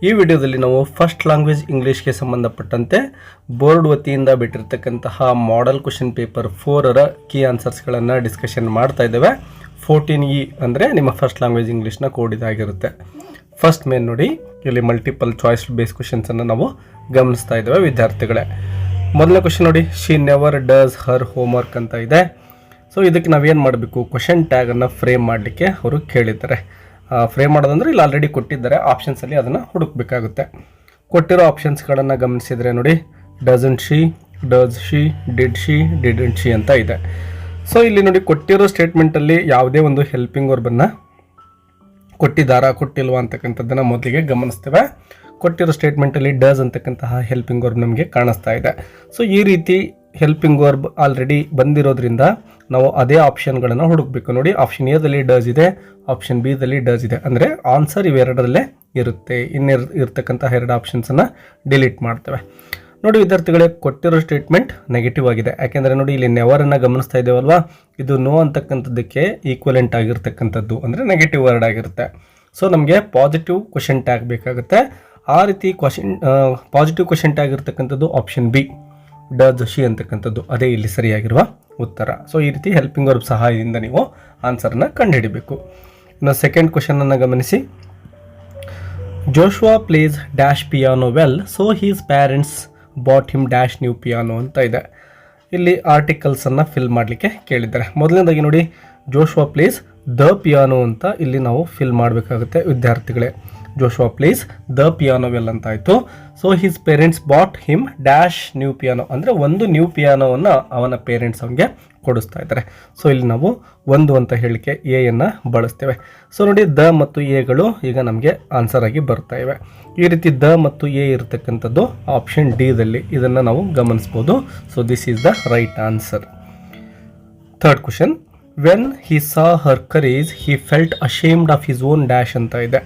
ಈ ವಿಡಿಯೋದಲ್ಲಿ ನಾವು ಫಸ್ಟ್ ಲ್ಯಾಂಗ್ವೇಜ್ ಇಂಗ್ಲೀಷ್ಗೆ ಸಂಬಂಧಪಟ್ಟಂತೆ ಬೋರ್ಡ್ ವತಿಯಿಂದ ಬಿಟ್ಟಿರ್ತಕ್ಕಂತಹ ಮಾಡೆಲ್ ಕ್ವೆಶ್ಚನ್ ಪೇಪರ್ 4ರ ಕೀ ಆನ್ಸರ್ಸ್ಗಳನ್ನು ಡಿಸ್ಕಷನ್ ಮಾಡ್ತಾ ಇದ್ದೇವೆ. 14E ಅಂದರೆ ನಿಮ್ಮ ಫಸ್ಟ್ ಲ್ಯಾಂಗ್ವೇಜ್ ಇಂಗ್ಲೀಷ್ನ ಕೋಡ್ ಇದಾಗಿರುತ್ತೆ. ಫಸ್ಟ್ ಮೇನ್ ನೋಡಿ, ಇಲ್ಲಿ ಮಲ್ಟಿಪಲ್ ಚಾಯ್ಸ್ ಬೇಸ್ ಕ್ವೆಶನ್ಸನ್ನು ನಾವು ಗಮನಿಸ್ತಾ ಇದ್ದೇವೆ ವಿದ್ಯಾರ್ಥಿಗಳೇ. ಮೊದಲನೇ ಕ್ವೆಶನ್ ನೋಡಿ, she never does Har homework ಅಂತ ಇದೆ. ಸೊ ಇದಕ್ಕೆ ನಾವೇನು ಮಾಡಬೇಕು, ಕ್ವೆಶನ್ ಟ್ಯಾಗನ್ನು ಫ್ರೇಮ್ ಮಾಡಲಿಕ್ಕೆ ಅವರು ಕೇಳಿದ್ದಾರೆ. ಫ್ರೇಮ್ ಮಾಡೋದಂದ್ರೆ ಇಲ್ಲಿ ಆಲ್ರೆಡಿ ಕೊಟ್ಟಿದ್ದಾರೆ, ಆಪ್ಷನ್ಸಲ್ಲಿ ಅದನ್ನು ಹುಡುಕಬೇಕಾಗುತ್ತೆ. ಕೊಟ್ಟಿರೋ ಆಪ್ಷನ್ಸ್ಗಳನ್ನು ಗಮನಿಸಿದರೆ ನೋಡಿ, doesn't she, does she, didn't she ಅಂತ ಇದೆ. ಸೊ ಇಲ್ಲಿ ನೋಡಿ, ಕೊಟ್ಟಿರೋ ಸ್ಟೇಟ್ಮೆಂಟಲ್ಲಿ ಯಾವುದೇ ಒಂದು ಹೆಲ್ಪಿಂಗ್ ವರ್ಬನ್ನು ಕೊಟ್ಟಿದ್ದಾರಾ ಕೊಟ್ಟಿಲ್ವಾ ಅಂತಕ್ಕಂಥದ್ದನ್ನು ಮೊದಲಿಗೆ ಗಮನಿಸ್ತೇವೆ. ಕೊಟ್ಟಿರೋ ಸ್ಟೇಟ್ಮೆಂಟಲ್ಲಿ ಡಸ್ ಅಂತಕ್ಕಂತಹ ಹೆಲ್ಪಿಂಗ್ ವರ್ಬ್ ನಮಗೆ ಕಾಣಿಸ್ತಾ ಇದೆ. ಸೊ ಈ ರೀತಿ ಹೆಲ್ಪಿಂಗ್ ವರ್ಬ್ ಆಲ್ರೆಡಿ ಬಂದಿರೋದ್ರಿಂದ ನಾವು ಅದೇ ಆಪ್ಷನ್ಗಳನ್ನು ಹುಡುಕಬೇಕು. ನೋಡಿ, ಆಪ್ಷನ್ ಎದಲ್ಲಿ ಡಸ್ ಇದೆ, ಆಪ್ಷನ್ ಬಿದಲ್ಲಿ ಡಸ್ ಇದೆ, ಅಂದರೆ ಆನ್ಸರ್ ಇವೆರಡರಲ್ಲೇ ಇರುತ್ತೆ. ಇರ್ತಕ್ಕಂಥ ಎರಡು ಆಪ್ಷನ್ಸನ್ನು ಡಿಲೀಟ್ ಮಾಡ್ತೇವೆ. ನೋಡಿ ವಿದ್ಯಾರ್ಥಿಗಳೇ, ಕೊಟ್ಟಿರೋ ಸ್ಟೇಟ್ಮೆಂಟ್ ನೆಗೆಟಿವ್ ಆಗಿದೆ. ಯಾಕೆಂದರೆ ನೋಡಿ, ಇಲ್ಲಿ ನೆವರನ್ನು ಗಮನಿಸ್ತಾ ಇದ್ದೇವಲ್ವಾ, ಇದು ನೋ ಅಂತಕ್ಕಂಥದ್ದಕ್ಕೆ ಈಕ್ವಲೆಂಟ್ ಆಗಿರ್ತಕ್ಕಂಥದ್ದು, ಅಂದರೆ ನೆಗೆಟಿವ್ ವರ್ಡ್ ಆಗಿರುತ್ತೆ. ಸೊ ನಮಗೆ ಪಾಸಿಟಿವ್ ಕ್ವೆಶನ್ ಟ್ಯಾಗ್ ಬೇಕಾಗುತ್ತೆ. ಆ ರೀತಿ ಪಾಸಿಟಿವ್ ಕ್ವೆಶನ್ ಟ್ಯಾಗ್ ಇರ್ತಕ್ಕಂಥದ್ದು ಆಪ್ಷನ್ ಬಿ, ಡಸ್ ಶಿ ಅಂತಕ್ಕಂಥದ್ದು, ಅದೇ ಇಲ್ಲಿ ಸರಿಯಾಗಿರುವ ಉತ್ತರ. ಸೊ ಈ ರೀತಿ ಹೆಲ್ಪಿಂಗ್ ವರ್ಬ್ ಸಹಾಯದಿಂದ ನೀವು ಆನ್ಸರ್ನ ಕಂಡುಹಿಡಿಬೇಕು. ಇನ್ನು ಸೆಕೆಂಡ್ ಕ್ವೆಶನನ್ನು ಗಮನಿಸಿ, Joshua plays dash piano well, so his parents bought him dash new piano ಅಂತ ಇದೆ. ಇಲ್ಲಿ ಆರ್ಟಿಕಲ್ಸನ್ನು ಫಿಲ್ ಮಾಡಲಿಕ್ಕೆ ಕೇಳಿದ್ದಾರೆ. ಮೊದಲನೇದಾಗಿ ನೋಡಿ, ಜೋಶುವಾ ಪ್ಲೇಸ್ ದ ಪಿಯಾನೋ ಅಂತ ಇಲ್ಲಿ ನಾವು ಫಿಲ್ ಮಾಡಬೇಕಾಗುತ್ತೆ ವಿದ್ಯಾರ್ಥಿಗಳೇ. Joshua plays the piano well ಅಂತ ಆಯಿತು. So his parents bought him dash new piano, ಅಂದರೆ ಒಂದು ನ್ಯೂ ಪಿಯಾನೋವನ್ನು ಅವನ ಪೇರೆಂಟ್ಸ್ ಅವನಿಗೆ ಕೊಡಿಸ್ತಾ ಇದ್ದಾರೆ. ಸೊ ಇಲ್ಲಿ ನಾವು ಒಂದು ಅಂತ ಹೇಳಿಕೆ ಎಯನ್ನು ಬಳಸ್ತೇವೆ. ಸೊ ನೋಡಿ, ದ ಮತ್ತು ಎಗಳು ಈಗ ನಮಗೆ ಆನ್ಸರ್ ಆಗಿ ಬರ್ತಾ ಇವೆ. ಈ ರೀತಿ ದ ಮತ್ತು ಎ ಇರತಕ್ಕಂಥದ್ದು ಆಪ್ಷನ್ ಡಿದಲ್ಲಿ, ಇದನ್ನು ನಾವು ಗಮನಿಸ್ಬೋದು. So this is the right answer. Third question, when he saw her courage he felt ashamed of his own dash ಅಂತ ಇದೆ.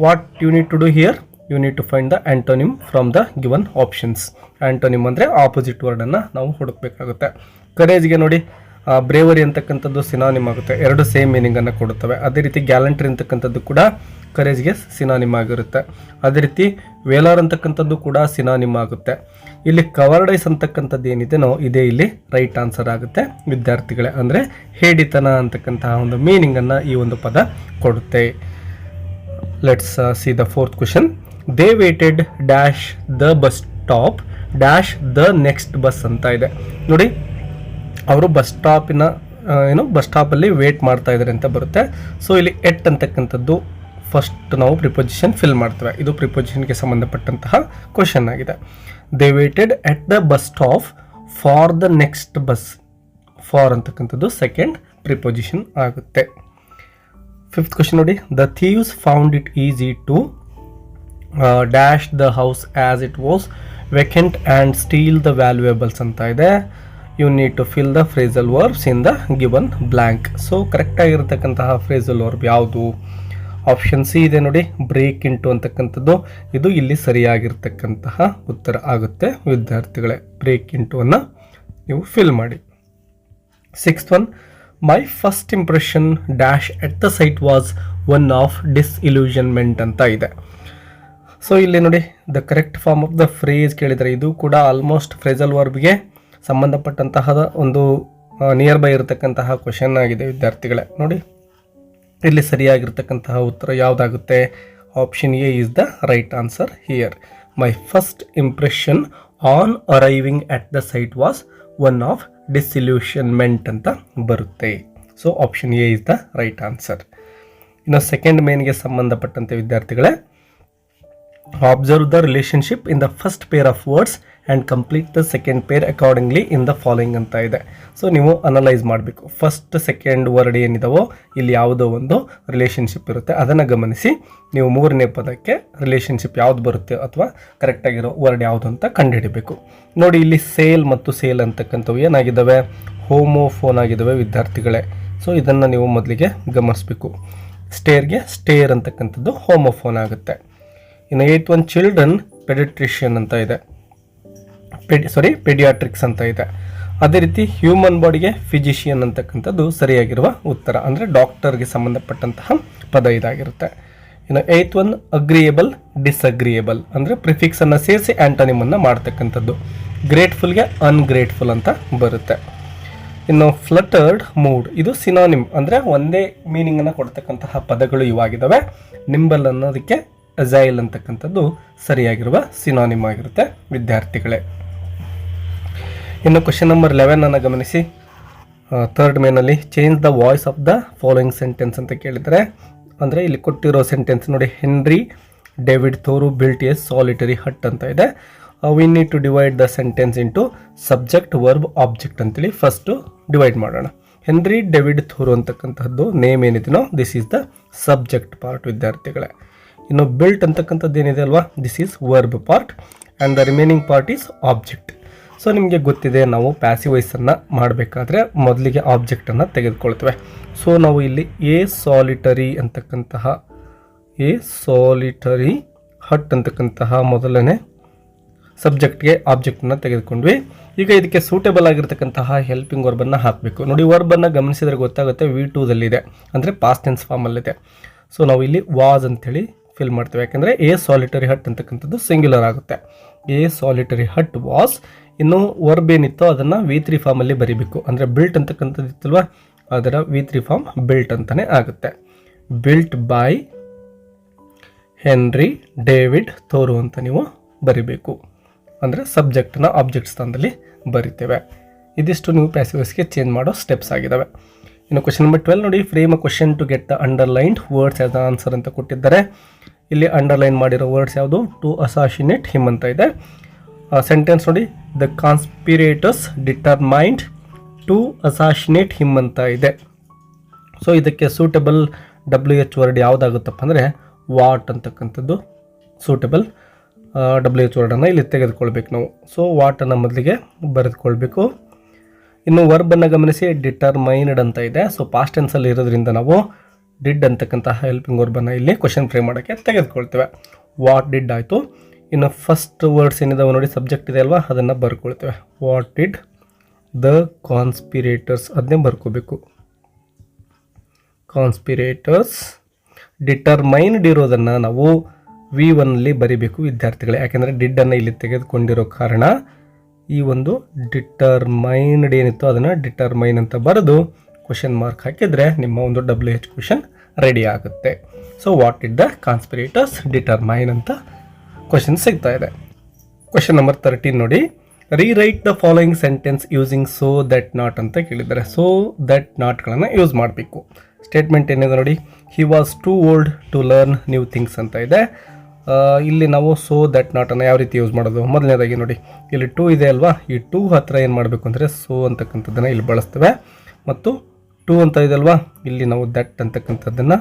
What you need to do here, you need to find the antonym from the given options. Antonym ಅಂದರೆ opposite ವರ್ಡನ್ನು ನಾವು ಹುಡುಕಬೇಕಾಗುತ್ತೆ. ಕರೇಜ್ಗೆ ನೋಡಿ, bravery ಅಂತಕ್ಕಂಥದ್ದು synonym ಆಗುತ್ತೆ, ಎರಡು same ಮೀನಿಂಗನ್ನು ಕೊಡುತ್ತವೆ. ಅದೇ ರೀತಿ ಗ್ಯಾಲಂಟ್ರಿ ಅಂತಕ್ಕಂಥದ್ದು ಕೂಡ ಕರೇಜ್ಗೆ ಸಿನಾನಿಮ್ ಆಗಿರುತ್ತೆ. ಅದೇ ರೀತಿ ವೇಲಾರ್ ಅಂತಕ್ಕಂಥದ್ದು ಕೂಡ ಸಿನಾನಿಮ್ ಆಗುತ್ತೆ. ಇಲ್ಲಿ ಕವರ್ಡೈಸ್ ಅಂತಕ್ಕಂಥದ್ದು ಏನಿದೆನೋ ಇದೇ ಇಲ್ಲಿ ರೈಟ್ ಆನ್ಸರ್ ಆಗುತ್ತೆ ವಿದ್ಯಾರ್ಥಿಗಳೇ. ಅಂದರೆ ಹೇಡಿತನ ಅಂತಕ್ಕಂತಹ ಒಂದು ಮೀನಿಂಗನ್ನು ಈ ಒಂದು ಪದ ಕೊಡುತ್ತೆ. Let's see the fourth question, they weighted dash the bus stop dash the next bus ಅಂತ ಇದೆ. ನೋಡಿ, ಅವರು ಬಸ್ ಸ್ಟಾಪಲ್ಲಿ ವೇಟ್ ಮಾಡ್ತಾ ಇದ್ದಾರೆ ಅಂತ ಬರುತ್ತೆ. ಸೊ ಇಲ್ಲಿ ಎಟ್ ಅಂತಕ್ಕಂಥದ್ದು ಫಸ್ಟ್ ನಾವು ಪ್ರಿಪೊಸಿಷನ್ ಫಿಲ್ ಮಾಡ್ತೇವೆ. ಇದು ಪ್ರಿಪೊಸಿಷನ್ಗೆ ಸಂಬಂಧಪಟ್ಟಂತಹ ಕ್ವೆಶನ್ ಆಗಿದೆ. They waited at the bus stop for the next bus. For ಅಂತಕ್ಕಂಥದ್ದು ಸೆಕೆಂಡ್ ಪ್ರಿಪೊಸಿಷನ್ ಆಗುತ್ತೆ. ಫಿಫ್ತ್ ಕ್ವೆಶನ್ ನೋಡಿ, the thieves found it easy to dash the house as it was vacant and steal the valuables ಅಂತ ಇದೆ. You need to fill the phrasal verbs in the given blank. So ಕರೆಕ್ಟಾಗಿರ್ತಕ್ಕಂತಹ phrasal verb ಯಾವುದು? Option C ಇದೆ ನೋಡಿ, break into ಅಂತಕ್ಕಂಥದ್ದು. ಇದು ಇಲ್ಲಿ ಸರಿಯಾಗಿರ್ತಕ್ಕಂತಹ ಉತ್ತರ ಆಗುತ್ತೆ ವಿದ್ಯಾರ್ಥಿಗಳೇ. ಬ್ರೇಕ್ ಇಂಟು ಅನ್ನು ನೀವು ಫಿಲ್ ಮಾಡಿ. Sixth one, my first impression dash at the site was one of disillusionment ಅಂತ ಇದೆ. ಸೊ ಇಲ್ಲಿ ನೋಡಿ, the correct form of the phrase ಕೇಳಿದರೆ ಇದು ಕೂಡ ಆಲ್ಮೋಸ್ಟ್ ಫ್ರೇಸಲ್ ವರ್ಬ್ಗೆ ಸಂಬಂಧಪಟ್ಟಂತಹ ಒಂದು ನಿಯರ್ ಬೈ ಇರತಕ್ಕಂತಹ ಕ್ವೆಶನ್ ಆಗಿದೆ ವಿದ್ಯಾರ್ಥಿಗಳೇ. ನೋಡಿ, ಇಲ್ಲಿ ಸರಿಯಾಗಿರ್ತಕ್ಕಂತಹ ಉತ್ತರ ಯಾವುದಾಗುತ್ತೆ? Option A is the right answer here. My first impression on arriving at the site was one of disillusionment ಅಂತ ಬರುತ್ತೆ. So option A is the right answer. ಇನ್ನು ಸೆಕೆಂಡ್ ಮೇನ್ಗೆ ಸಂಬಂಧಪಟ್ಟಂತೆ ವಿದ್ಯಾರ್ಥಿಗಳೇ, observe the relationship in the first pair of words and complete the second pair accordingly in the following ಅಂತ ಇದೆ. So ನೀವು analyse ಮಾಡಬೇಕು. ಫಸ್ಟ್ ಸೆಕೆಂಡ್ ವರ್ಡ್ ಏನಿದಾವೋ ಇಲ್ಲಿ ಯಾವುದೋ ಒಂದು ರಿಲೇಷನ್ಶಿಪ್ ಇರುತ್ತೆ, ಅದನ್ನು ಗಮನಿಸಿ ನೀವು ಮೂರನೇ ಪದಕ್ಕೆ ರಿಲೇಷನ್ಶಿಪ್ ಯಾವ್ದು ಬರುತ್ತೆ ಅಥವಾ ಕರೆಕ್ಟಾಗಿರೋ ವರ್ಡ್ ಯಾವುದು ಅಂತ ಕಂಡುಹಿಡಬೇಕು. ನೋಡಿ, ಇಲ್ಲಿ ಸೇಲ್ ಮತ್ತು ಸೇಲ್ ಅಂತಕ್ಕಂಥವು ಏನಾಗಿದ್ದಾವೆ? ಹೋಮೋಫೋನ್ ಆಗಿದ್ದಾವೆ ವಿದ್ಯಾರ್ಥಿಗಳೇ. ಸೊ ಇದನ್ನು ನೀವು ಮೊದಲಿಗೆ ಗಮನಿಸಬೇಕು. ಸ್ಟೇರ್ಗೆ ಸ್ಟೇರ್ ಅಂತಕ್ಕಂಥದ್ದು ಹೋಮೋಫೋನ್ ಆಗುತ್ತೆ. ಇನ್ನು ಏಯ್ತ್ ಒನ್, ಚಿಲ್ಡ್ರನ್ ಪೆಡಿಟ್ರಿಷಿಯನ್ ಅಂತ ಇದೆ, ಪೆಡಿಯಾಟ್ರಿಕ್ಸ್ ಅಂತ ಇದೆ. ಅದೇ ರೀತಿ ಹ್ಯೂಮನ್ ಬಾಡಿಗೆ ಫಿಸಿಷಿಯನ್ ಅಂತಕ್ಕಂಥದ್ದು ಸರಿಯಾಗಿರುವ ಉತ್ತರ, ಅಂದರೆ ಡಾಕ್ಟರ್ಗೆ ಸಂಬಂಧಪಟ್ಟಂತಹ ಪದ ಇದಾಗಿರುತ್ತೆ. ಇನ್ನು 8th ಒನ್ ಅಗ್ರಿಯೇಬಲ್ ಡಿಸ್ಅಗ್ರಿಯೇಬಲ್ ಅಂದರೆ ಪ್ರಿಫಿಕ್ಸನ್ನು ಸೇರಿಸಿ ಆ್ಯಂಟನಿಮನ್ನು ಮಾಡ್ತಕ್ಕಂಥದ್ದು. ಗ್ರೇಟ್ಫುಲ್ಗೆ ಅನ್ಗ್ರೇಟ್ಫುಲ್ ಅಂತ ಬರುತ್ತೆ. ಇನ್ನು ಫ್ಲಟರ್ಡ್ ಮೂಡ್ ಇದು ಸಿನಾನಿಮ್ ಅಂದರೆ ಒಂದೇ ಮೀನಿಂಗನ್ನು ಕೊಡ್ತಕ್ಕಂತಹ ಪದಗಳು ಇವಾಗಿದ್ದಾವೆ. ನಿಂಬಲ್ ಅನ್ನೋದಕ್ಕೆ ಅಜೈಲ್ ಅಂತಕ್ಕಂಥದ್ದು ಸರಿಯಾಗಿರುವ ಸಿನಾನಿಮ್ ಆಗಿರುತ್ತೆ ವಿದ್ಯಾರ್ಥಿಗಳೇ. ಇನ್ನು ಕ್ವಶನ್ ನಂಬರ್ 11 ಗಮನಿಸಿ. ಥರ್ಡ್ ಮೇನಲ್ಲಿ change the voice of the following sentence ಅಂತ ಕೇಳಿದರೆ, ಅಂದರೆ ಇಲ್ಲಿ ಕೊಟ್ಟಿರೋ ಸೆಂಟೆನ್ಸ್ ನೋಡಿ, Henry David Thoreau built a solitary hut ಅಂತ ಇದೆ. We need to divide the sentence into subject verb object ಅಂತೇಳಿ ಫಸ್ಟು ಡಿವೈಡ್ ಮಾಡೋಣ. ಹೆನ್ರಿ ಡೇವಿಡ್ ಥೋರು ಅಂತಕ್ಕಂಥದ್ದು ನೇಮ್ ಏನಿದೆಯೋ this is the subject part ವಿದ್ಯಾರ್ಥಿಗಳೇ. ಇನ್ನು ಬಿಲ್ಟ್ ಅಂತಕ್ಕಂಥದ್ದು ಏನಿದೆ ಅಲ್ವಾ, this is verb part and the remaining part is object. So ನಿಮಗೆ ಗೊತ್ತಿದೆ, ನಾವು ಪ್ಯಾಸಿವ್ ವಾಯ್ಸನ್ನು ಮಾಡಬೇಕಾದ್ರೆ ಮೊದಲಿಗೆ ಆಬ್ಜೆಕ್ಟನ್ನು ತೆಗೆದುಕೊಳ್ತೇವೆ. ಸೊ ನಾವು ಇಲ್ಲಿ ಎ ಸಾಲಿಟರಿ ಹಟ್ ಅಂತಕ್ಕಂತಹ ಮೊದಲನೇ ಸಬ್ಜೆಕ್ಟ್ಗೆ ಆಬ್ಜೆಕ್ಟನ್ನು ತೆಗೆದುಕೊಂಡ್ವಿ. ಈಗ ಇದಕ್ಕೆ ಸೂಟೇಬಲ್ ಆಗಿರ್ತಕ್ಕಂತಹ ಹೆಲ್ಪಿಂಗ್ ವರ್ಬನ್ನು ಹಾಕಬೇಕು. ನೋಡಿ, ವರ್ಬನ್ನು ಗಮನಿಸಿದರೆ ಗೊತ್ತಾಗುತ್ತೆ V2ದಲ್ಲಿದೆ, ಅಂದರೆ ಪಾಸ್ಟ್ ಟೆನ್ಸ್ ಫಾರ್ಮಲ್ಲಿದೆ. ಸೊ ನಾವು ಇಲ್ಲಿ ವಾಸ್ ಅಂಥೇಳಿ ಫಿಲ್ ಮಾಡ್ತೇವೆ, ಯಾಕೆಂದರೆ ಎ ಸಾಲಿಟರಿ ಹಟ್ ಅಂತಕ್ಕಂಥದ್ದು ಸಿಂಗ್ಯುಲರ್ ಆಗುತ್ತೆ. A solitary hut was. ಇನ್ನು ವರ್ಬ್ ಏನಿತ್ತೋ ಅದನ್ನು V3 ಫಾರ್ಮಲ್ಲಿ ಬರೀಬೇಕು, ಅಂದರೆ ಬಿಲ್ಟ್ ಅಂತಕ್ಕಂಥದ್ದು ಇತ್ತಲ್ವ, ಅದರ V3 ಫಾರ್ಮ್ ಬಿಲ್ಟ್ ಅಂತಲೇ ಆಗುತ್ತೆ. ಬಿಲ್ಟ್ ಬೈ ಹೆನ್ರಿ ಡೇವಿಡ್ ಥೋರು ಅಂತ ನೀವು ಬರಿಬೇಕು, ಅಂದರೆ ಸಬ್ಜೆಕ್ಟ್ನ ಆಬ್ಜೆಕ್ಟ್ ಸ್ಥಾನದಲ್ಲಿ ಬರಿತೇವೆ. ಇದಿಷ್ಟು ನೀವು ಪ್ಯಾಸಿವ್ ವಾಯ್ಸ್ಗೆ ಚೇಂಜ್ ಮಾಡೋ ಸ್ಟೆಪ್ಸ್ ಆಗಿದ್ದಾವೆ. ಇನ್ನು ಕ್ವಶನ್ ನಂಬರ್ 12 ನೋಡಿ, frame a question to get the underlined words as the answer ಅಂತ ಕೊಟ್ಟಿದ್ದಾರೆ. ಇಲ್ಲಿ ಅಂಡರ್ಲೈನ್ ಮಾಡಿರೋ ವರ್ಡ್ಸ್ ಯಾವುದು, ಟು ಅಸಾಸಿನೇಟ್ ಹಿಮ್ ಅಂತ ಇದೆ. ಸೆಂಟೆನ್ಸ್ ನೋಡಿ, the conspirators determined to assassinate him ಅಂತ ಇದೆ. ಸೊ ಇದಕ್ಕೆ ಸೂಟಬಲ್ WH ವರ್ಡ್ ಯಾವುದಾಗುತ್ತಪ್ಪ ಅಂದರೆ ವಾಟ್ ಅಂತಕ್ಕಂಥದ್ದು ಸೂಟಬಲ್ WH ವರ್ಡನ್ನು ಇಲ್ಲಿ ತೆಗೆದುಕೊಳ್ಬೇಕು ನಾವು. ಸೊ ವಾಟನ್ನು ಮೊದಲಿಗೆ ಬರೆದುಕೊಳ್ಬೇಕು. ಇನ್ನು ವರ್ಬನ್ನು ಗಮನಿಸಿ, ಡಿಟರ್ಮೈನ್ಡ್ ಅಂತ ಇದೆ. ಸೊ ಪಾಸ್ಟ್ ಟೆನ್ಸಲ್ಲಿ ಇರೋದ್ರಿಂದ ನಾವು ಡಿಡ್ ಅಂತಕ್ಕಂತಹ ಹೆಲ್ಪಿಂಗ್ ವರ್ಬನ್ನು ಇಲ್ಲಿ ಕ್ವಶನ್ ಫ್ರೇಮ್ ಮಾಡೋಕ್ಕೆ ತೆಗೆದುಕೊಳ್ತೇವೆ. ವಾಟ್ ಡಿಡ್ ಆಯಿತು. ಇನ್ನು ಫಸ್ಟ್ ವರ್ಡ್ಸ್ ಏನಿದಾವೆ ನೋಡಿ, ಸಬ್ಜೆಕ್ಟ್ ಇದೆ ಅಲ್ವಾ, ಅದನ್ನು ಬರ್ಕೊಳ್ತೇವೆ. ವಾಟ್ ಡಿಡ್ ದ ಕಾನ್ಸ್ಪಿರೇಟರ್ಸ್ ಅದನ್ನೇ ಬರ್ಕೋಬೇಕು. ಕಾನ್ಸ್ಪಿರೇಟರ್ಸ್ ಡಿಟರ್ಮೈನ್ಡ್ ಇರೋದನ್ನು ನಾವು V1ಅಲ್ಲಿ ಬರಿಬೇಕು ವಿದ್ಯಾರ್ಥಿಗಳೇ, ಯಾಕೆಂದರೆ ಡಿಡ್ಡನ್ನು ಇಲ್ಲಿ ತೆಗೆದುಕೊಂಡಿರೋ ಕಾರಣ ಈ ಒಂದು ಡಿಟರ್ಮೈನ್ಡ್ ಏನಿತ್ತು ಅದನ್ನು ಡಿಟರ್ಮೈನ್ ಅಂತ ಬರೆದು ಕ್ವಶನ್ ಮಾರ್ಕ್ ಹಾಕಿದರೆ ನಿಮ್ಮ ಒಂದು WH ಕ್ವಶನ್ ರೆಡಿ ಆಗುತ್ತೆ. So what did the conspirators determine ಅಂತ ಕ್ವಶನ್ ಸಿಗ್ತಾ ಇದೆ. ಕ್ವಶನ್ ನಂಬರ್ 13 ನೋಡಿ, rewrite the following sentence using so that not ಅಂತ ಕೇಳಿದ್ದಾರೆ. ಸೋ ದಟ್ ನಾಟ್ಗಳನ್ನು ಯೂಸ್ ಮಾಡಬೇಕು. ಸ್ಟೇಟ್ಮೆಂಟ್ ಏನಿದೆ ನೋಡಿ, he was too old to learn new things ಅಂತ ಇದೆ. ಇಲ್ಲಿ ನಾವು ಸೋ ದಟ್ ನಾಟನ್ನು ಯಾವ ರೀತಿ ಯೂಸ್ ಮಾಡೋದು, ಮೊದಲನೇದಾಗಿ ನೋಡಿ, ಇಲ್ಲಿ ಟೂ ಇದೆ ಅಲ್ವಾ, ಈ ಟೂ ಹತ್ರ ಏನು ಮಾಡಬೇಕು ಅಂದರೆ ಸೋ ಅಂತಕ್ಕಂಥದ್ದನ್ನು ಇಲ್ಲಿ ಬಳಸ್ತೇವೆ, ಮತ್ತು ಟೂ ಅಂತ ಇದೆ ಅಲ್ವಾ, ಇಲ್ಲಿ ನಾವು ದಟ್ ಅಂತಕ್ಕಂಥದ್ದನ್ನು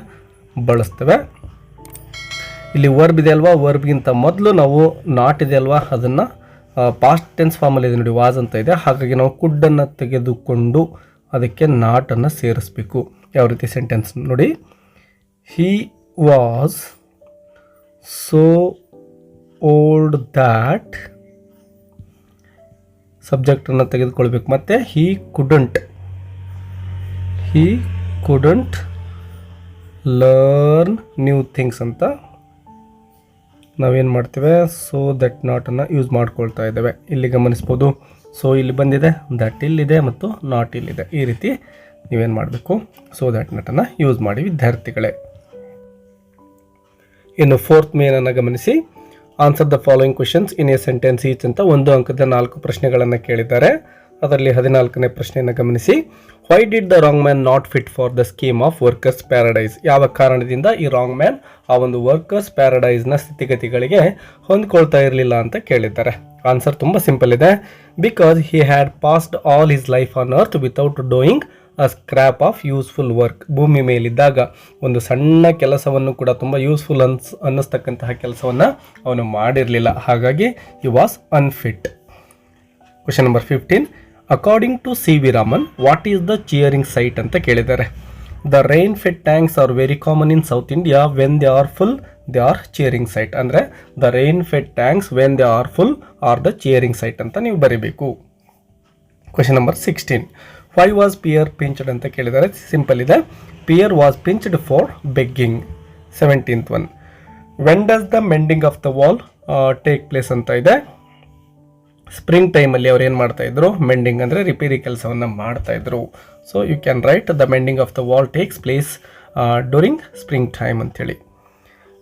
ಬಳಸ್ತೇವೆ. ಇಲ್ಲಿ ವರ್ಬ್ ಇದೆ ಅಲ್ವಾ, ವರ್ಬ್ಗಿಂತ ಮೊದಲು ನಾವು ನಾಟ್ ಇದೆ ಅಲ್ವಾ, ಅದನ್ನು ಪಾಸ್ಟ್ ಟೆನ್ಸ್ ಫಾರ್ಮಲ್ಲಿ ಇದೆ ನೋಡಿ, ವಾಸ್ ಅಂತ ಇದೆ. ಹಾಗಾಗಿ ನಾವು ಕುಡ್ಡನ್ನು ತೆಗೆದುಕೊಂಡು ಅದಕ್ಕೆ ನಾಟನ್ನು ಸೇರಿಸ್ಬೇಕು. ಯಾವ ರೀತಿ ಸೆಂಟೆನ್ಸ್ ನೋಡಿ, he was so old that ಸಬ್ಜೆಕ್ಟನ್ನು ತೆಗೆದುಕೊಳ್ಬೇಕು, ಮತ್ತು he couldn't learn new things ಅಂತ ನಾವೇನು ಮಾಡ್ತೇವೆ, ಸೋ ದಟ್ ನಾಟನ್ನು ಯೂಸ್ ಮಾಡ್ಕೊಳ್ತಾ ಇದ್ದೇವೆ. ಇಲ್ಲಿ ಗಮನಿಸ್ಬೋದು, ಸೊ ಇಲ್ಲಿ ಬಂದಿದೆ, ದಟ್ ಇಲ್ಲಿದೆ ಮತ್ತು ನಾಟ್ ಇಲ್ಲಿದೆ. ಈ ರೀತಿ ನೀವೇನು ಮಾಡಬೇಕು, ಸೋ ದಟ್ ನಾಟನ್ನು ಯೂಸ್ ಮಾಡಿ ವಿದ್ಯಾರ್ಥಿಗಳೇ. ಇನ್ನು ಫೋರ್ತ್ ಮೇನನ್ನು ಗಮನಿಸಿ, answer the following questions in a sentence each ಅಂತ 1 ಅಂಕದ 4 ಪ್ರಶ್ನೆಗಳನ್ನು ಕೇಳಿದ್ದಾರೆ. ಅದರಲ್ಲಿ 14ನೇ ಪ್ರಶ್ನೆಯನ್ನು ಗಮನಿಸಿ, why did the wrong man not fit for the scheme of workers paradise. ಯಾವ ಕಾರಣದಿಂದ ಈ ರಾಂಗ್ ಮ್ಯಾನ್ ಆ ಒಂದು ವರ್ಕರ್ಸ್ ಪ್ಯಾರಡೈಸ್ನ ಸ್ಥಿತಿಗತಿಗಳಿಗೆ ಹೊಂದ್ಕೊಳ್ತಾ ಇರಲಿಲ್ಲ ಅಂತ ಕೇಳಿದ್ದಾರೆ. ಆನ್ಸರ್ ತುಂಬ ಸಿಂಪಲ್ ಇದೆ, because he had passed all his life on earth without doing a scrap of useful work. ಭೂಮಿ ಮೇಲಿದ್ದಾಗ ಒಂದು ಸಣ್ಣ ಕೆಲಸವನ್ನು ಕೂಡ ತುಂಬ ಯೂಸ್ಫುಲ್ ಅನ್ನಿಸ್ತಕ್ಕಂತಹ ಕೆಲಸವನ್ನು ಅವನು ಮಾಡಿರಲಿಲ್ಲ, ಹಾಗಾಗಿ he was unfit. Question number 15, according to C.V. Raman, what is the cheering sight ಅಂತ ಕೇಳಿದ್ದಾರೆ. The rain fed tanks are very common in South India, when they are full they are cheering sight. ಅಂದರೆ the rain fed tanks when they are full are the cheering sight ಅಂತ ನೀವು ಬರೀಬೇಕು. Question number 16, why was Pierre pinched ಅಂತ ಕೇಳಿದ್ದಾರೆ. Simple ಇದೆ, Pierre was pinched for begging. 17th one, when does the mending of the wall take place ಅಂತ ಇದೆ. Spring ಟೈಮಲ್ಲಿ ಅವ್ರು ಏನು ಮಾಡ್ತಾಯಿದ್ರು, ಮೆಂಡಿಂಗ್ ಅಂದರೆ ರಿಪೇರಿ ಕೆಲಸವನ್ನು ಮಾಡ್ತಾಯಿದ್ರು. So you can write the mending of the wall takes place during spring time ಅಂಥೇಳಿ.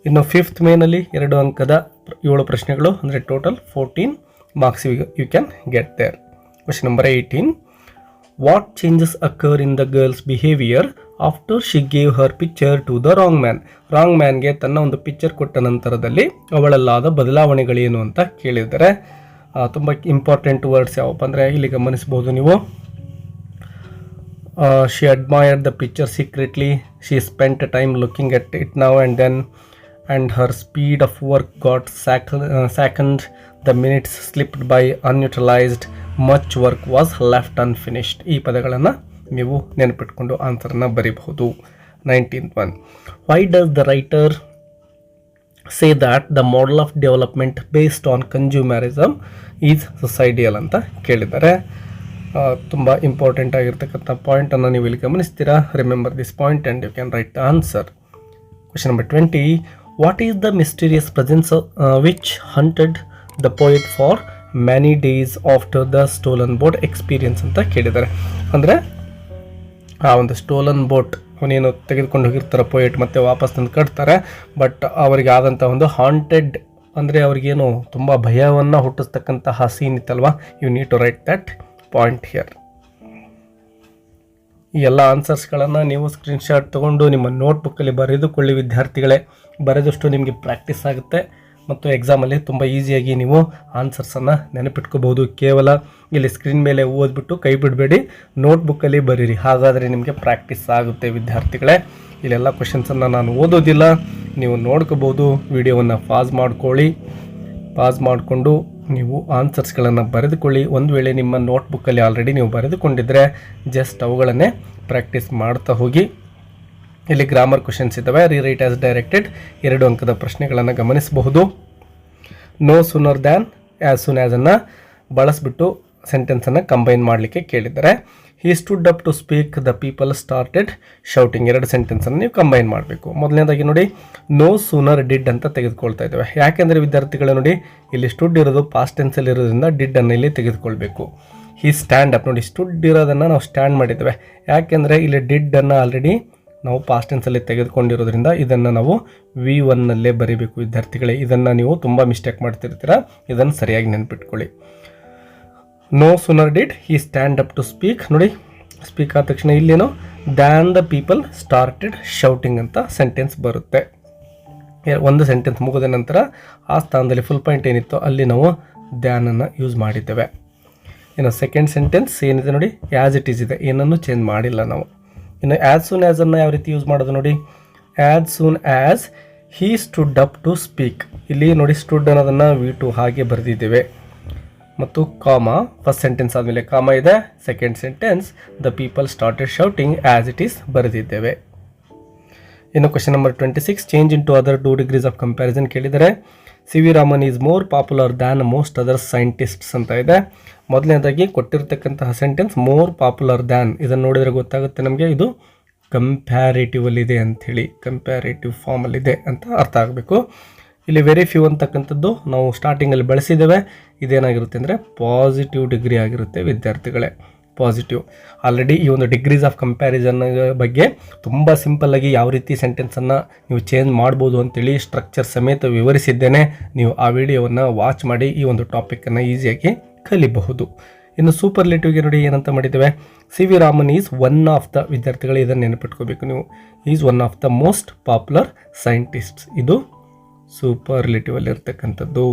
ಇನ್ನು 5th ಮೇನಲ್ಲಿ 2 ಅಂಕದ 7 ಪ್ರಶ್ನೆಗಳು, ಅಂದರೆ total 14 marks you can get there. Question number 18, what changes occur in the girl's behaviour after she gave her picture to the wrong man. Wrong ಮ್ಯಾನ್ಗೆ ತನ್ನ ಒಂದು picture ಕೊಟ್ಟ ನಂತರದಲ್ಲಿ ಅವಳಲ್ಲಾದ ಬದಲಾವಣೆಗಳೇನು ಅಂತ ಕೇಳಿದ್ದಾರೆ. ತುಂಬ ಇಂಪಾರ್ಟೆಂಟ್ ವರ್ಡ್ಸ್ ಯಾವಪ್ಪ ಅಂದರೆ ಇಲ್ಲಿ ಗಮನಿಸ್ಬೋದು ನೀವು. She admired the picture secretly, she spent time looking at it now and then, and her speed of work got second, the minutes slipped by unutilised, much work was left unfinished. ಈ ಪದಗಳನ್ನು ನೀವು ನೆನಪಿಟ್ಕೊಂಡು ಆನ್ಸರನ್ನು ಬರೀಬಹುದು. 19th one, why does the writer say that the model of development based on consumerism is suicidal ಅಂತ ಕೇಳಿದ್ದಾರೆ. ತುಂಬ important ಆಗಿರ್ತಕ್ಕಂಥ ಪಾಯಿಂಟನ್ನು ನೀವು ಇಲ್ಲಿ ಗಮನಿಸ್ತೀರಾ. Remember this point and you can write the answer. Question number 20, what is the mysterious presence which haunted the poet for many days after the stolen boat experience ಅಂತ ಕೇಳಿದ್ದಾರೆ. ಅಂದರೆ ಆ ಒಂದು ಸ್ಟೋಲನ್ ಬೋಟ್ ಅವನೇನು ತೆಗೆದುಕೊಂಡು ಹೋಗಿರ್ತಾರೆ ಪೋಯೆಟ್, ಮತ್ತು ವಾಪಸ್ ತಂದು ಕಟ್ತಾರೆ. ಬಟ್ ಅವರಿಗೆ ಆದಂಥ ಒಂದು ಹಾಂಟೆಡ್ ಅಂದರೆ ಅವ್ರಿಗೇನು ತುಂಬ ಭಯವನ್ನು ಹುಟ್ಟಿಸ್ತಕ್ಕಂತಹ ಸೀನ್ ಇತ್ತಲ್ವ. You need to write that point here. ಈ ಎಲ್ಲ ಆನ್ಸರ್ಸ್ಗಳನ್ನು ನೀವು ಸ್ಕ್ರೀನ್ಶಾಟ್ ತೊಗೊಂಡು ನಿಮ್ಮ ನೋಟ್ಬುಕ್ಕಲ್ಲಿ ಬರೆದುಕೊಳ್ಳಿ ವಿದ್ಯಾರ್ಥಿಗಳೇ. ಬರೆದಷ್ಟು ನಿಮಗೆ ಪ್ರಾಕ್ಟೀಸ್ ಆಗುತ್ತೆ ಮತ್ತು ಎಕ್ಸಾಮಲ್ಲಿ ತುಂಬ ಈಸಿಯಾಗಿ ನೀವು ಆನ್ಸರ್ಸನ್ನು ನೆನಪಿಟ್ಕೋಬೋದು. ಕೇವಲ ಇಲ್ಲಿ ಸ್ಕ್ರೀನ್ ಮೇಲೆ ಓದ್ಬಿಟ್ಟು ಕೈ ಬಿಡಬೇಡಿ, ನೋಟ್ಬುಕ್ಕಲ್ಲಿ ಬರೀರಿ, ಹಾಗಾದರೆ ನಿಮಗೆ ಪ್ರಾಕ್ಟೀಸ್ ಆಗುತ್ತೆ ವಿದ್ಯಾರ್ಥಿಗಳೇ. ಇಲ್ಲೆಲ್ಲ ಕ್ವೆಶನ್ಸನ್ನು ನಾನು ಓದೋದಿಲ್ಲ, ನೀವು ನೋಡ್ಕೋಬೋದು. ವಿಡಿಯೋವನ್ನು ಪಾಸ್ ಮಾಡ್ಕೊಳ್ಳಿ, ಪಾಸ್ ಮಾಡಿಕೊಂಡು ನೀವು ಆನ್ಸರ್ಸ್ಗಳನ್ನು ಬರೆದುಕೊಳ್ಳಿ. ಒಂದು ವೇಳೆ ನಿಮ್ಮ ನೋಟ್ಬುಕ್ಕಲ್ಲಿ ಆಲ್ರೆಡಿ ನೀವು ಬರೆದುಕೊಂಡಿದ್ದರೆ ಜಸ್ಟ್ ಅವುಗಳನ್ನೇ ಪ್ರಾಕ್ಟೀಸ್ ಮಾಡ್ತಾ ಹೋಗಿ. ಇಲ್ಲಿ ಗ್ರಾಮರ್ ಕ್ವೆಶನ್ಸ್ ಇದ್ದಾವೆ. ರೀರೈಟ್ ಆಸ್ ಡೈರೆಕ್ಟೆಡ್ 2 ಅಂಕದ ಪ್ರಶ್ನೆಗಳನ್ನು ಗಮನಿಸಬಹುದು. No sooner than, as soon as ಅನ್ನು ಬಳಸಿಬಿಟ್ಟು ಸೆಂಟೆನ್ಸನ್ನು ಕಂಬೈನ್ ಮಾಡಲಿಕ್ಕೆ ಕೇಳಿದ್ದಾರೆ. He stood up to speak, the people started shouting. 2 ಸೆಂಟೆನ್ಸನ್ನು ನೀವು ಕಂಬೈನ್ ಮಾಡಬೇಕು. ಮೊದಲನೇದಾಗಿ ನೋಡಿ, ನೋ ಸೂನರ್ ಡಿಡ್ ಅಂತ ತೆಗೆದುಕೊಳ್ತಾ ಇದ್ದೇವೆ. ಯಾಕೆಂದರೆ ವಿದ್ಯಾರ್ಥಿಗಳು ನೋಡಿ, ಇಲ್ಲಿ ಸ್ಟುಡ್ ಇರೋದು ಪಾಸ್ಟ್ ಟೆನ್ಸಲ್ಲಿ ಇರೋದ್ರಿಂದ ಡಿಡ್ ಅನ್ನು ಇಲ್ಲಿ ತೆಗೆದುಕೊಳ್ಬೇಕು. ಹಿ ಸ್ಟ್ಯಾಂಡ್ ಅಪ್, ನೋಡಿ ಸ್ಟುಡ್ ಇರೋದನ್ನು ನಾವು ಸ್ಟ್ಯಾಂಡ್ ಮಾಡಿದ್ದೇವೆ. ಯಾಕೆಂದರೆ ಇಲ್ಲಿ ಡಿಡ್ ಅನ್ನು ಆಲ್ರೆಡಿ ನಾವು ಪಾಸ್ಟ್ ಟೆನ್ಸಲ್ಲಿ ತೆಗೆದುಕೊಂಡಿರೋದ್ರಿಂದ ಇದನ್ನು ನಾವು V1ನಲ್ಲೇ ಬರೀಬೇಕು ವಿದ್ಯಾರ್ಥಿಗಳೇ. ಇದನ್ನು ನೀವು ತುಂಬ ಮಿಸ್ಟೇಕ್ ಮಾಡ್ತಿರ್ತೀರ, ಇದನ್ನು ಸರಿಯಾಗಿ ನೆನಪಿಟ್ಕೊಳ್ಳಿ. No sooner did he stand up to speak. ನೋಡಿ ಸ್ಪೀಕ್ ಆದ ತಕ್ಷಣ ಇಲ್ಲೇನೋ than the people started shouting ಅಂತ ಸೆಂಟೆನ್ಸ್ ಬರುತ್ತೆ. ಒಂದು ಸೆಂಟೆನ್ಸ್ ಮುಗಿದ ನಂತರ ಆ ಸ್ಥಾನದಲ್ಲಿ ಫುಲ್ ಪಾಯಿಂಟ್ ಏನಿತ್ತು ಅಲ್ಲಿ ನಾವು ದ್ಯಾನನ್ನು ಯೂಸ್ ಮಾಡಿದ್ದೇವೆ. ಇನ್ನು ಸೆಕೆಂಡ್ ಸೆಂಟೆನ್ಸ್ ಏನಿದೆ ನೋಡಿ, ಆ್ಯಸ್ ಇಟ್ ಈಸ್ ಇದೆ, ಏನನ್ನು ಚೇಂಜ್ ಮಾಡಿಲ್ಲ ನಾವು. ಇನ್ನು ಆ್ಯಸ್ ಸೂನ್ ಆ್ಯಸ್ ಅನ್ನು ಯಾವ ರೀತಿ ಯೂಸ್ ಮಾಡೋದು ನೋಡಿ, as soon as he stood up to speak. ಇಲ್ಲಿ ನೋಡಿ ಸ್ಟುಡ್ ಅನ್ನೋದನ್ನು V2 ಹಾಗೆ ಬರೆದಿದ್ದೇವೆ. ಮತ್ತು ಕಾಮ, ಫಸ್ಟ್ ಸೆಂಟೆನ್ಸ್ ಆದಮೇಲೆ ಕಾಮ ಇದೆ. Second sentence the people started shouting as it is ಬರೆದಿದ್ದೇವೆ. ಇನ್ನು question number 26, change into other 2 degrees of comparison ಕೇಳಿದರೆ. C V Raman is more popular than most other scientists ಅಂತ ಇದೆ. ಮೊದಲನೇದಾಗಿ ಕೊಟ್ಟಿರ್ತಕ್ಕಂತಹ ಸೆಂಟೆನ್ಸ್ ಮೋರ್ ಪಾಪ್ಯುಲರ್ ದ್ಯಾನ್, ಇದನ್ನು ನೋಡಿದರೆ ಗೊತ್ತಾಗುತ್ತೆ ನಮಗೆ ಇದು ಕಂಪ್ಯಾರೇಟಿವಲ್ಲಿದೆ ಅಂಥೇಳಿ, ಕಂಪ್ಯಾರೇಟಿವ್ ಫಾರ್ಮಲ್ಲಿದೆ ಅಂತ ಅರ್ಥ ಆಗಬೇಕು. ಇಲ್ಲಿ ವೆರಿ ಫ್ಯೂ ಅಂತಕ್ಕಂಥದ್ದು ನಾವು ಸ್ಟಾರ್ಟಿಂಗಲ್ಲಿ ಬಳಸಿದ್ದೇವೆ. ಇದೇನಾಗಿರುತ್ತೆ ಅಂದರೆ ಪಾಸಿಟಿವ್ ಡಿಗ್ರಿ ಆಗಿರುತ್ತೆ ವಿದ್ಯಾರ್ಥಿಗಳೇ, ಪಾಸಿಟಿವ್. ಆಲ್ರೆಡಿ ಈ ಒಂದು ಡಿಗ್ರೀಸ್ ಆಫ್ ಕಂಪ್ಯಾರಿಸನ್ ಬಗ್ಗೆ ತುಂಬ ಸಿಂಪಲ್ಲಾಗಿ ಯಾವ ರೀತಿ ಸೆಂಟೆನ್ಸನ್ನು ನೀವು ಚೇಂಜ್ ಮಾಡ್ಬೋದು ಅಂತೇಳಿ ಸ್ಟ್ರಕ್ಚರ್ ಸಮೇತ ವಿವರಿಸಿದ್ದೇನೆ. ನೀವು ಆ ವಿಡಿಯೋವನ್ನು ವಾಚ್ ಮಾಡಿ ಈ ಒಂದು ಟಾಪಿಕನ್ನು ಈಸಿಯಾಗಿ ಕಲಿಬಹುದು. ಇನ್ನು ಸೂಪರ್ಲೇಟಿವ್ಗೆ ನೋಡಿ ಏನಂತ ಮಾಡಿದ್ದೇವೆ, C V Raman is one of the, ವಿದ್ಯಾರ್ಥಿಗಳು ಇದನ್ನು ನೆನಪಿಟ್ಕೋಬೇಕು ನೀವು, is one of the most popular scientists. ಇದು ಸೂಪರ್ಲೇಟಿವ್ ಅಲ್ಲಿ ಇರ್ತಕ್ಕಂಥದ್ದು.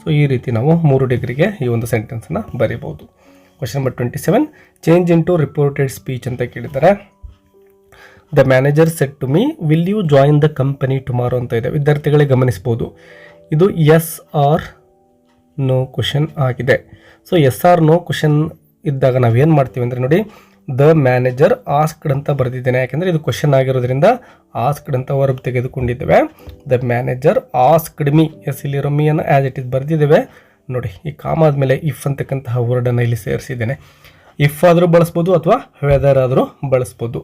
ಸೊ ಈ ರೀತಿ ನಾವು 3 ಡಿಗ್ರಿಗೆ ಈ ಒಂದು ಸೆಂಟೆನ್ಸನ್ನು ಬರೀಬಹುದು. Question number 27, change into reported speech ಅಂತ ಕೇಳಿದ್ದಾರೆ. The manager said to me will you join the company tomorrow ಅಂತ ಇದೆ. ವಿದ್ಯಾರ್ಥಿಗಳಿಗೆ ಗಮನಿಸ್ಬೋದು, ಇದು ಎಸ್ ಆರ್ ನೋ ಕ್ವೆಶನ್ ಆಗಿದೆ. So S R no question ಇದ್ದಾಗ ನಾವೇನು ಮಾಡ್ತೀವಿ ಅಂದರೆ ನೋಡಿ, ದ ಮ್ಯಾನೇಜರ್ ಆಸ್ಕ್ಡ್ ಅಂತ ಬರೆದಿದ್ದೇನೆ. ಯಾಕೆಂದರೆ ಇದು ಕ್ವೆಶನ್ ಆಗಿರೋದ್ರಿಂದ ಆಸ್ಕ್ಡ್ ಅಂತ ವರ್ಬ್ ತೆಗೆದುಕೊಂಡಿದ್ದೇವೆ. The manager asked me, yes ಇಲ್ಲಿರೋ ಮೀಯನ್ನು ಆ್ಯಸ್ ಇಟ್ ಇಸ್ ಬರೆದಿದ್ದೇವೆ. ನೋಡಿ ಈ ಕಾಮ ಆದಮೇಲೆ ಇಫ್ ಅಂತಕ್ಕಂತಹ ವರ್ಡನ್ನು ಇಲ್ಲಿ ಸೇರಿಸಿದ್ದೇನೆ. ಇಫ್ ಆದರೂ ಬಳಸ್ಬೋದು ಅಥವಾ ವೆದರ್ ಆದರೂ ಬಳಸ್ಬೋದು.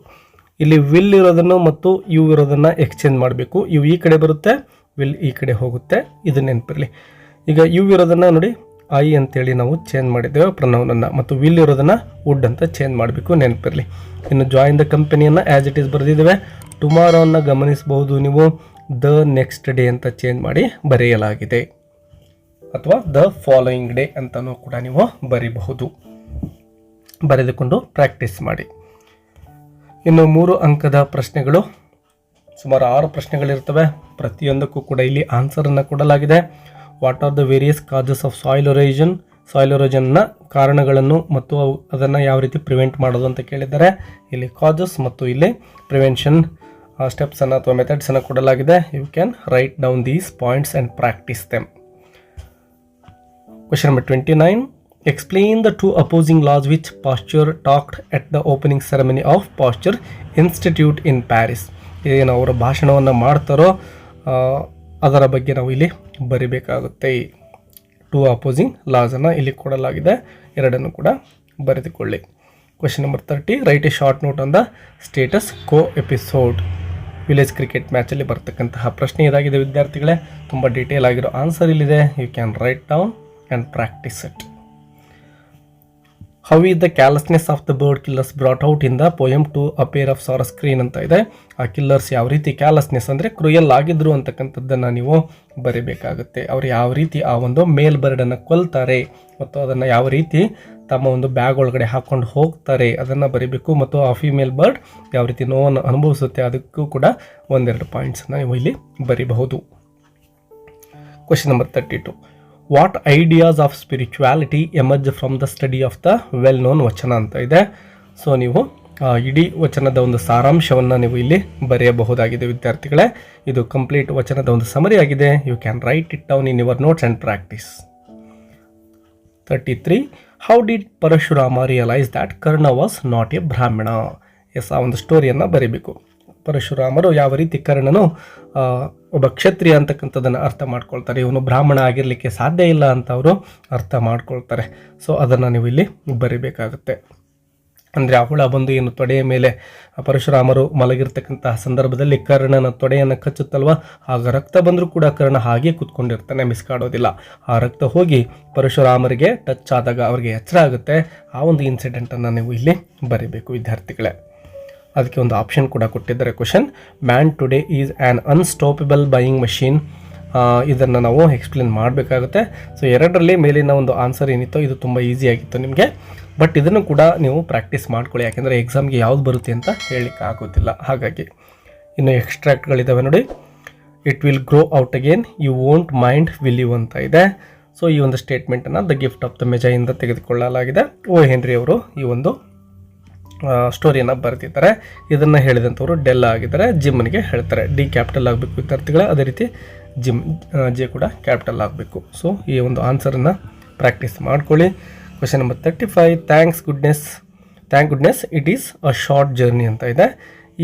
ಇಲ್ಲಿ ವಿಲ್ ಇರೋದನ್ನು ಮತ್ತು ಯು ಇರೋದನ್ನು ಎಕ್ಸ್ಚೇಂಜ್ ಮಾಡಬೇಕು. ಯು ಈ ಕಡೆ ಬರುತ್ತೆ, ವಿಲ್ ಈ ಕಡೆ ಹೋಗುತ್ತೆ, ಇದು ನೆನಪಿರಲಿ. ಈಗ ಯು ಇರೋದನ್ನು ನೋಡಿ ಐ ಅಂತೇಳಿ ನಾವು ಚೇಂಜ್ ಮಾಡಿದ್ದೇವೆ ಪ್ರನೌನನ್ನು, ಮತ್ತು ವಿಲ್ ಇರೋದನ್ನು ವುಡ್ ಅಂತ ಚೇಂಜ್ ಮಾಡಬೇಕು, ನೆನಪಿರಲಿ. ಇನ್ನು ಜಾಯಿನ್ ದ ಕಂಪನಿಯನ್ನು ಆ್ಯಸ್ ಇಟ್ ಈಸ್ ಬರೆದಿದ್ದೇವೆ. ಟುಮಾರೋವನ್ನು ಗಮನಿಸಬಹುದು ನೀವು, ದ ನೆಕ್ಸ್ಟ್ ಡೇ ಅಂತ ಚೇಂಜ್ ಮಾಡಿ ಬರೆಯಲಾಗಿದೆ, ಅಥವಾ ದ ಫಾಲೋಯಿಂಗ್ ಡೇ ಅಂತಲೂ ಕೂಡ ನೀವು ಬರೀಬಹುದು. ಬರೆದುಕೊಂಡು ಪ್ರಾಕ್ಟೀಸ್ ಮಾಡಿ. ಇನ್ನು 3 ಅಂಕದ ಪ್ರಶ್ನೆಗಳು, ಸುಮಾರು 6 ಪ್ರಶ್ನೆಗಳಿರ್ತವೆ. ಪ್ರತಿಯೊಂದಕ್ಕೂ ಕೂಡ ಇಲ್ಲಿ ಆನ್ಸರನ್ನು ಕೊಡಲಾಗಿದೆ. What are the various causes of soil ಎರೋಷನ್ನ ಕಾರಣಗಳನ್ನು ಮತ್ತು ಅದನ್ನು ಯಾವ ರೀತಿ ಪ್ರಿವೆಂಟ್ ಮಾಡೋದು ಅಂತ ಕೇಳಿದ್ದಾರೆ. ಇಲ್ಲಿ ಕಾಸಸ್ ಮತ್ತು ಇಲ್ಲಿ ಪ್ರಿವೆನ್ಷನ್ ಸ್ಟೆಪ್ಸನ್ನು ಅಥವಾ ಮೆಥಡ್ಸನ್ನು ಕೊಡಲಾಗಿದೆ. You can write down these points and practise them. Question number 29. Explain the 2 opposing laws which Pasteur talked at the opening ceremony of Pasteur Institute in Paris. ಏನು ಅವರ ಭಾಷಣವನ್ನು ಮಾಡ್ತಾರೋ ಅದರ ಬಗ್ಗೆ ನಾವು ಇಲ್ಲಿ ಬರಿಬೇಕಾಗುತ್ತೆ. 2 ಅಪೋಸಿಂಗ್ ಲಾಸನ್ನು ಇಲ್ಲಿ ಕೊಡಲಾಗಿದೆ, ಎರಡನ್ನು ಕೂಡ ಬರೆದುಕೊಳ್ಳಿ. Question number 30. Write a short note on the status quo episode. Village cricket ಮ್ಯಾಚಲ್ಲಿ ಬರ್ತಕ್ಕಂತಹ ಪ್ರಶ್ನೆ ಇದಾಗಿದೆ ವಿದ್ಯಾರ್ಥಿಗಳೇ. ತುಂಬ ಡೀಟೇಲ್ ಆಗಿರೋ ಆನ್ಸರ್ ಇಲ್ಲಿದೆ. You can write down and practice it. How is the carelessness of the bird killers brought out in the poem to a pair of sarus cranes ಅಂತ ಇದೆ. ಆ ಕಿಲ್ಲರ್ಸ್ ಯಾವ ರೀತಿ ಕ್ಯಾರ್ಲೆಸ್ನೆಸ್ ಅಂದರೆ ಕ್ರೂಯಲ್ ಆಗಿದ್ರು ಅಂತಕ್ಕಂಥದ್ದನ್ನು ನೀವು ಬರೀಬೇಕಾಗುತ್ತೆ. ಅವರು ಯಾವ ರೀತಿ ಆ ಒಂದು ಮೇಲ್ ಬರ್ಡನ್ನು ಕೊಲ್ತಾರೆ ಮತ್ತು ಅದನ್ನು ಯಾವ ರೀತಿ ತಮ್ಮ ಒಂದು ಬ್ಯಾಗ್ ಒಳಗಡೆ ಹಾಕ್ಕೊಂಡು ಹೋಗ್ತಾರೆ ಅದನ್ನು ಬರೀಬೇಕು. ಮತ್ತು ಆ ಫಿಮೇಲ್ ಬರ್ಡ್ ಯಾವ ರೀತಿ ನೋವನ್ನು ಅನುಭವಿಸುತ್ತೆ ಅದಕ್ಕೂ ಕೂಡ 1-2 ಪಾಯಿಂಟ್ಸನ್ನು ನೀವು ಇಲ್ಲಿ ಬರೀಬಹುದು. Question number 32. What ideas of spirituality emerge from the study of the well known vachana ಅಂತ ಇದೆ. ಸೊ ನೀವು ಇಡೀ ವಚನದ ಒಂದು ಸಾರಾಂಶವನ್ನು ನೀವು ಇಲ್ಲಿ ಬರೆಯಬಹುದಾಗಿದೆ ವಿದ್ಯಾರ್ಥಿಗಳೇ. ಇದು ಕಂಪ್ಲೀಟ್ ವಚನದ ಒಂದು ಸಮರಿ ಆಗಿದೆ. You can write it down in your notes and practise. 33. How did Parashurama realise that Karna was not a Brahmin. Yes, ಆ ಒಂದು ಸ್ಟೋರಿಯನ್ನು ಬರೀಬೇಕು. ಪರಶುರಾಮರು ಯಾವ ರೀತಿ ಕರ್ಣನು ಒಬ್ಬ ಕ್ಷತ್ರಿಯ ಅಂತಕ್ಕಂಥದ್ದನ್ನು ಅರ್ಥ ಮಾಡ್ಕೊಳ್ತಾರೆ, ಇವನು ಬ್ರಾಹ್ಮಣ ಆಗಿರಲಿಕ್ಕೆ ಸಾಧ್ಯ ಇಲ್ಲ ಅಂತ ಅವರು ಅರ್ಥ ಮಾಡ್ಕೊಳ್ತಾರೆ. ಸೊ ಅದನ್ನು ನೀವು ಇಲ್ಲಿ ಬರೀಬೇಕಾಗುತ್ತೆ. ಅಂದರೆ ಆ ಹುಳ ಬಂದು ಏನು ತೊಡೆಯ ಮೇಲೆ ಪರಶುರಾಮರು ಮಲಗಿರ್ತಕ್ಕಂತಹ ಸಂದರ್ಭದಲ್ಲಿ ಕರ್ಣನ ತೊಡೆಯನ್ನು ಕಚ್ಚುತ್ತಲ್ವ, ಆಗ ರಕ್ತ ಬಂದರೂ ಕೂಡ ಕರ್ಣ ಹಾಗೆ ಕೂತ್ಕೊಂಡಿರ್ತಾನೆ, ಮಿಸ್ ಕಾಡೋದಿಲ್ಲ. ಆ ರಕ್ತ ಹೋಗಿ ಪರಶುರಾಮರಿಗೆ ಟಚ್ ಆದಾಗ ಅವರಿಗೆ ಎಚ್ಚರ ಆಗುತ್ತೆ. ಆ ಒಂದು ಇನ್ಸಿಡೆಂಟನ್ನು ನೀವು ಇಲ್ಲಿ ಬರೀಬೇಕು ವಿದ್ಯಾರ್ಥಿಗಳೇ. ಅದಕ್ಕೆ ಒಂದು ಆಪ್ಷನ್ ಕೂಡ ಕೊಟ್ಟಿದ್ದಾರೆ. Question, man today is an unstoppable buying machine. ಇದನ್ನು ನಾವು ಎಕ್ಸ್ಪ್ಲೇನ್ ಮಾಡಬೇಕಾಗುತ್ತೆ. ಸೊ 2ರಲ್ಲಿ ಮೇಲಿನ ಒಂದು ಆನ್ಸರ್ ಏನಿತ್ತು ಇದು ತುಂಬ ಈಸಿಯಾಗಿತ್ತು ನಿಮಗೆ, ಬಟ್ ಇದನ್ನು ಕೂಡ ನೀವು ಪ್ರಾಕ್ಟೀಸ್ ಮಾಡ್ಕೊಳ್ಳಿ, ಯಾಕೆಂದರೆ ಎಕ್ಸಾಮ್ಗೆ ಯಾವ್ದು ಬರುತ್ತೆ ಅಂತ ಹೇಳಲಿಕ್ಕೆ ಆಗೋದಿಲ್ಲ. ಹಾಗಾಗಿ ಇನ್ನು ಎಕ್ಸ್ಟ್ರಾಕ್ಟ್ಗಳಿದ್ದಾವೆ ನೋಡಿ. It will grow out again, you won't mind will you ಅಂತ ಇದೆ. ಸೊ ಈ ಒಂದು ಸ್ಟೇಟ್ಮೆಂಟನ್ನು ದ ಗಿಫ್ಟ್ ಆಫ್ ದ ಮೆಜಾಯಿಂದ ತೆಗೆದುಕೊಳ್ಳಲಾಗಿದೆ. ಓ ಹೆನ್ರಿ ಅವರು ಈ ಒಂದು ಸ್ಟೋರಿಯನ್ನು ಬರೆದಿದ್ದಾರೆ. ಇದನ್ನು ಹೇಳಿದಂಥವರು ಡೆಲ್ ಆಗಿದ್ದಾರೆ. ಜಿಮ್ನಿಗೆ ಹೇಳ್ತಾರೆ ಡಿ ಕ್ಯಾಪಿಟಲ್ ಆಗಬೇಕು ವಿದ್ಯಾರ್ಥಿಗಳ, ಅದೇ ರೀತಿ ಜೆ ಕೂಡ ಕ್ಯಾಪಿಟಲ್ ಆಗಬೇಕು. ಸೊ ಈ ಒಂದು ಆನ್ಸರನ್ನು ಪ್ರಾಕ್ಟೀಸ್ ಮಾಡ್ಕೊಳ್ಳಿ. Question number 35. Thank goodness it is a short journey ಅಂತ ಇದೆ.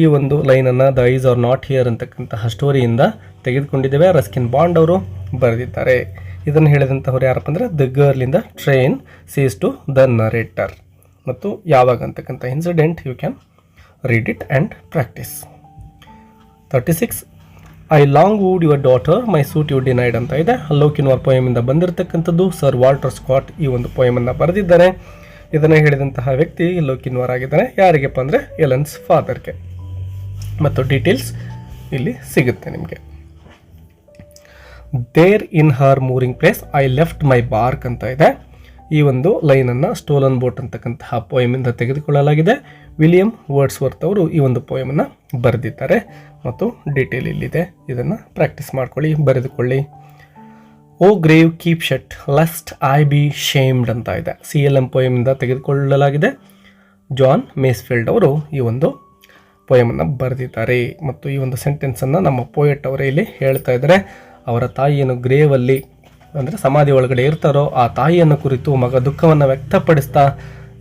ಈ ಒಂದು ಲೈನನ್ನು the eyes are not here ಅಂತಕ್ಕಂತಹ ಸ್ಟೋರಿಯಿಂದ ತೆಗೆದುಕೊಂಡಿದ್ದೇವೆ. ರಸ್ಕಿನ್ ಬಾಂಡ್ ಅವರು ಬರೆದಿದ್ದಾರೆ. ಇದನ್ನು ಹೇಳಿದಂಥವ್ರು ಯಾರಪ್ಪ ಅಂದರೆ the girl in the train says to the narrator. ಮತ್ತು ಯಾವಾಗ ಅಂತಕ್ಕಂಥ incident you can read it and practice. 36. I long wooed your daughter my suit you denied ಅಂತ ಇದೆ. ಲೋಕಿನ್ವಾರ್ ಪೋಯಮಿಂದ ಬಂದಿರತಕ್ಕಂಥದ್ದು. ಸರ್ ವಾಲ್ಟರ್ ಸ್ಕಾಟ್ ಈ ಒಂದು ಪೋಯಮನ್ನು ಬರೆದಿದ್ದಾರೆ. ಇದನ್ನು ಹೇಳಿದಂತಹ ವ್ಯಕ್ತಿ ಲೋಕಿನ್ವಾರ್ ಆಗಿದ್ದಾನೆ. ಯಾರಿಗಪ್ಪ ಅಂದರೆ ಎಲನ್ಸ್ ಫಾದರ್ಗೆ. ಮತ್ತು ಡೀಟೇಲ್ಸ್ ಇಲ್ಲಿ ಸಿಗುತ್ತೆ ನಿಮಗೆ. There in her mooring place I left my bark ಅಂತ ಇದೆ. ಈ ಒಂದು ಲೈನನ್ನು ಸ್ಟೋಲನ್ ಬೋಟ್ ಅಂತಕ್ಕಂತಹ ಪೋಯಮಿಂದ ತೆಗೆದುಕೊಳ್ಳಲಾಗಿದೆ. ವಿಲಿಯಂ ವರ್ಡ್ಸ್ವರ್ತ್ ಅವರು ಈ ಒಂದು ಪೋಯಮನ್ನು ಬರೆದಿದ್ದಾರೆ ಮತ್ತು ಡೀಟೇಲ್ ಇಲ್ಲಿದೆ. ಇದನ್ನು ಪ್ರಾಕ್ಟೀಸ್ ಮಾಡ್ಕೊಳ್ಳಿ, ಬರೆದುಕೊಳ್ಳಿ. O grave keep shut lest I be shamed ಅಂತ ಇದೆ. CLM ಪೋಯಮಿಂದ ತೆಗೆದುಕೊಳ್ಳಲಾಗಿದೆ. ಜಾನ್ ಮೇಸ್ಫೀಲ್ಡ್ ಅವರು ಈ ಒಂದು ಪೋಯಮನ್ನು ಬರೆದಿದ್ದಾರೆ. ಮತ್ತು ಈ ಒಂದು ಸೆಂಟೆನ್ಸನ್ನು ನಮ್ಮ ಪೋಯೆಟ್ ಅವರೇ ಇಲ್ಲಿ ಹೇಳ್ತಾ ಇದ್ದಾರೆ. ಅವರ ತಾಯಿಯನ್ನು ಗ್ರೇವಲ್ಲಿ ಅಂದರೆ ಸಮಾಧಿ ಒಳಗಡೆ ಇರ್ತಾರೋ ಆ ತಾಯಿಯನ್ನು ಕುರಿತು ಮಗ ದುಃಖವನ್ನು ವ್ಯಕ್ತಪಡಿಸ್ತಾ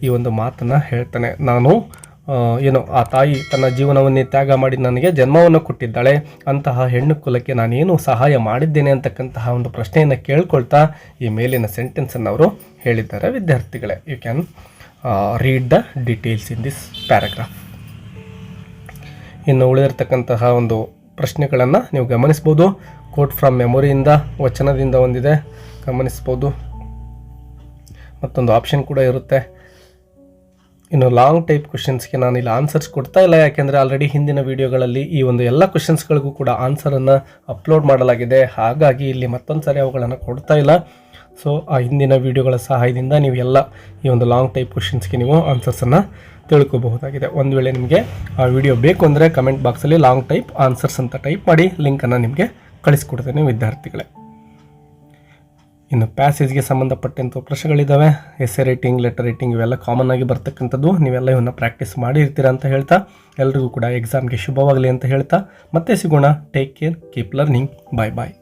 ಈ ಒಂದು ಮಾತನ್ನು ಹೇಳ್ತಾನೆ. ನಾನು ಆ ತಾಯಿ ತನ್ನ ಜೀವನವನ್ನೇ ತ್ಯಾಗ ಮಾಡಿ ನನಗೆ ಜನ್ಮವನ್ನು ಕೊಟ್ಟಿದ್ದಾಳೆ, ಅಂತಹ ಹೆಣ್ಣು ಕುಲಕ್ಕೆ ನಾನೇನು ಸಹಾಯ ಮಾಡಿದ್ದೇನೆ ಅಂತಕ್ಕಂತಹ ಒಂದು ಪ್ರಶ್ನೆಯನ್ನು ಕೇಳ್ಕೊಳ್ತಾ ಈ ಮೇಲಿನ ಸೆಂಟೆನ್ಸನ್ನು ಅವರು ಹೇಳಿದ್ದಾರೆ ವಿದ್ಯಾರ್ಥಿಗಳೇ. You can read the details in this paragraph. ಇನ್ನು ಉಳಿದಿರ್ತಕ್ಕಂತಹ ಒಂದು ಪ್ರಶ್ನೆಗಳನ್ನು ನೀವು ಗಮನಿಸ್ಬೋದು. ಕೋಟ್ ಫ್ರಮ್ ಮೆಮೊರಿಯಿಂದ ವಚನದಿಂದ ಒಂದಿದೆ, ಗಮನಿಸ್ಬೋದು. ಮತ್ತೊಂದು ಆಪ್ಷನ್ ಕೂಡ ಇರುತ್ತೆ. ಇನ್ನು ಲಾಂಗ್ ಟೈಪ್ ಕ್ವಶನ್ಸ್ಗೆ ನಾನು ಇಲ್ಲಿ ಆನ್ಸರ್ಸ್ ಕೊಡ್ತಾ ಇಲ್ಲ, ಯಾಕೆಂದರೆ ಆಲ್ರೆಡಿ ಹಿಂದಿನ ವೀಡಿಯೋಗಳಲ್ಲಿ ಈ ಒಂದು ಎಲ್ಲ ಕ್ವಶನ್ಸ್ಗಳಿಗೂ ಕೂಡ ಆನ್ಸರನ್ನು ಅಪ್ಲೋಡ್ ಮಾಡಲಾಗಿದೆ. ಹಾಗಾಗಿ ಇಲ್ಲಿ ಮತ್ತೊಂದು ಸಾರಿ ಅವುಗಳನ್ನು ಕೊಡ್ತಾ ಇಲ್ಲ. ಸೊ ಆ ಹಿಂದಿನ ವೀಡಿಯೋಗಳ ಸಹಾಯದಿಂದ ನೀವು ಎಲ್ಲ ಈ ಒಂದು ಲಾಂಗ್ ಟೈಪ್ ಕ್ವಶನ್ಸ್ಗೆ ನೀವು ಆನ್ಸರ್ಸನ್ನು ತಿಳ್ಕೊಬಹುದಾಗಿದೆ. ಒಂದು ವೇಳೆ ನಿಮಗೆ ಆ ವಿಡಿಯೋ ಬೇಕು ಅಂದರೆ ಕಮೆಂಟ್ ಬಾಕ್ಸಲ್ಲಿ ಲಾಂಗ್ ಟೈಪ್ ಆನ್ಸರ್ಸ್ ಅಂತ ಟೈಪ್ ಮಾಡಿ ಲಿಂಕನ್ನು ನಿಮಗೆ ಕಳಿಸ್ಕೊಡ್ತೇನೆ ವಿದ್ಯಾರ್ಥಿಗಳೇ. ಇನ್ನು ಪ್ಯಾಸೇಜ್ಗೆ ಸಂಬಂಧಪಟ್ಟಂಥ ಪ್ರಶ್ನೆಗಳಿದ್ದಾವೆ. ಎಸ್ಸೆ ರೈಟಿಂಗ್, ಲೆಟರ್ ರೈಟಿಂಗ್ ಇವೆಲ್ಲ ಕಾಮನ್ ಆಗಿ ಬರ್ತಕ್ಕಂಥದ್ದು. ನೀವೆಲ್ಲ ಇವನ್ನ ಪ್ರಾಕ್ಟೀಸ್ ಮಾಡಿರ್ತೀರ ಅಂತ ಹೇಳ್ತಾ ಎಲ್ರಿಗೂ ಕೂಡ ಎಕ್ಸಾಮ್ಗೆ ಶುಭವಾಗಲಿ ಅಂತ ಹೇಳ್ತಾ ಮತ್ತೆ ಸಿಗೋಣ. Take care, keep learning. Bye ಬಾಯ್.